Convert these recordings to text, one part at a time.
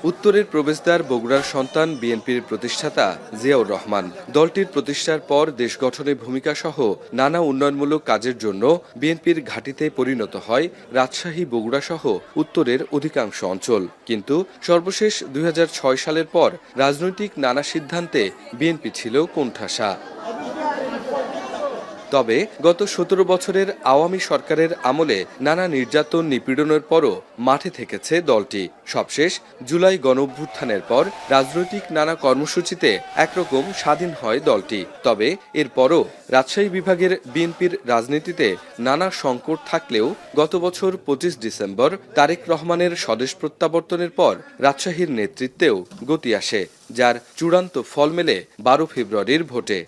উত্তরের প্রবেশদ্বার বগুড়ার সন্তান বিএনপির প্রতিষ্ঠাতা জিয়াউর রহমান। দলটির প্রতিষ্ঠার পর দেশ গঠনে ভূমিকা সহ নানা উন্নয়নমূলক কাজের জন্য বিএনপির ঘাঁটিতে পরিণত হয় রাজশাহী, বগুড়া সহ উত্তরের অধিকাংশ অঞ্চল। কিন্তু সর্বশেষ ২০০৬ সালের পর রাজনৈতিক নানা সিদ্ধান্তে বিএনপি ছিল কোণঠাসা। তবে গত ১৭ বছরের আওয়ামী সরকারের আমলে নানা নির্যাতন নিপীড়নের পরও মাঠে থেকেছে দলটি। সবশেষ জুলাই গণঅভ্যুত্থানের পর রাজনৈতিক নানা কর্মসূচিতে একরকম স্বাধীন হয় দলটি। তবে এরপরও রাজশাহী বিভাগের বিএনপির রাজনীতিতে নানা সংকট থাকলেও গত বছর ২৫ ডিসেম্বর তারেক রহমানের স্বদেশ প্রত্যাবর্তনের পর রাজশাহীর নেতৃত্বেও গতি আসে, যার চূড়ান্ত ফল মেলে ১২ ফেব্রুয়ারির ভোটে।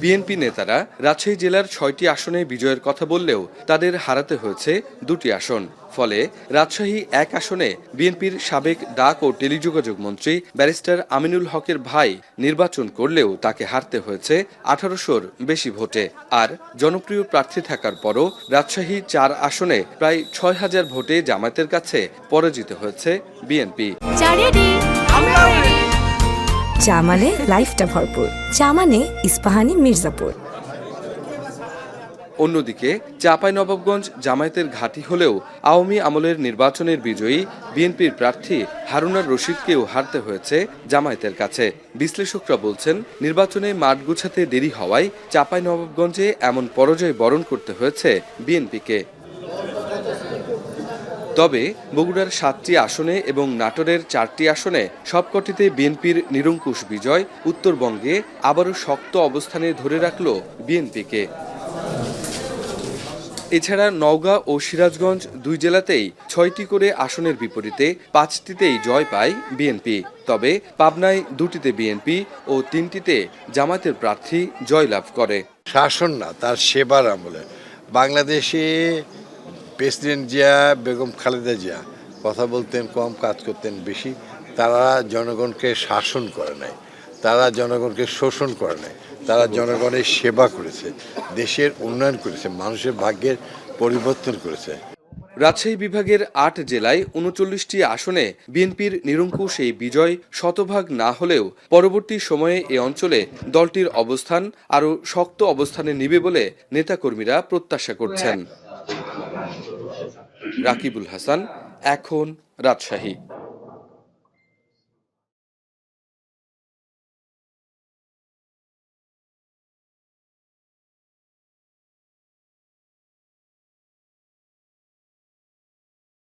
বিএনপি নেতারা রাজশাহী জেলার ৬টি আসনে বিজয়ের কথা বললেও তাদের হারাতে হয়েছে ২টি আসন। ফলে রাজশাহী ১ আসনে বিএনপির সাবেক ডাক ও টেলিযোগাযোগ মন্ত্রী ব্যারিস্টার আমিনুল হকের ভাই নির্বাচন করলেও তাকে হারতে হয়েছে ১৮০০-র বেশি ভোটে। আর জনপ্রিয় প্রার্থী থাকার পরও রাজশাহী ৪ আসনে প্রায় ৬,০০০ ভোটে জামায়াতের কাছে পরাজিত হয়েছে বিএনপি। চা মানে লাইফটা ভরপুর, চা মানে ইস্পাহানি মির্জাপুর। অন্যদিকে চাঁপাইনবাবগঞ্জ জামায়াতের ঘাঁটি হলেও আওয়ামী আমলের নির্বাচনের বিজয়ী বিএনপির প্রার্থী হারুনার রশিদকেও হারতে হয়েছে জামায়াতের কাছে। বিশ্লেষকরা বলছেন, নির্বাচনে মাঠ গুছাতে দেরি হওয়ায় চাঁপাইনবাবগঞ্জে এমন পরাজয় বরণ করতে হয়েছে বিএনপিকে। তবে বগুড়ার ৭টি আসনে এবং নাটোরের ৪টি আসনে সবকটিতে বিএনপির নিরঙ্কুশ বিজয় উত্তরবঙ্গে আবারও শক্ত অবস্থানে ধরে রাখল বিএনপিকে। এছাড়া নওগাঁ ও সিরাজগঞ্জ ২ জেলাতেই ৬টি করে আসনের বিপরীতে ৫টিতেই জয় পায় বিএনপি। তবে পাবনায় ২টিতে বিএনপি ও ৩টিতে জামায়াতের প্রার্থী জয়লাভ করে। শাসন না, তার সেবার আমলে বাংলাদেশে প্রেসিডেন্ট জিয়া, বেগম খালেদা জিয়া কথা বলতেন কম, কাজ করতেন বেশি। তারা জনগণকে শাসন করে নাই, তারা জনগণকে শোষণ করে নাই, তারা জনগণের সেবা করেছে, দেশের উন্নয়ন করেছে, মানুষের ভাগ্যের পরিবর্তন করেছে। রাজশাহী বিভাগের ৮ জেলায় ৩৯টি আসনে বিএনপির নিরঙ্কুশ এই বিজয় শতভাগ না হলেও পরবর্তী সময়ে এ অঞ্চলে দলটির অবস্থান আরও শক্ত অবস্থানে নিবে বলে নেতাকর্মীরা প্রত্যাশা করছেন। রাকিবুল হাসান, এখন, রাজশাহী।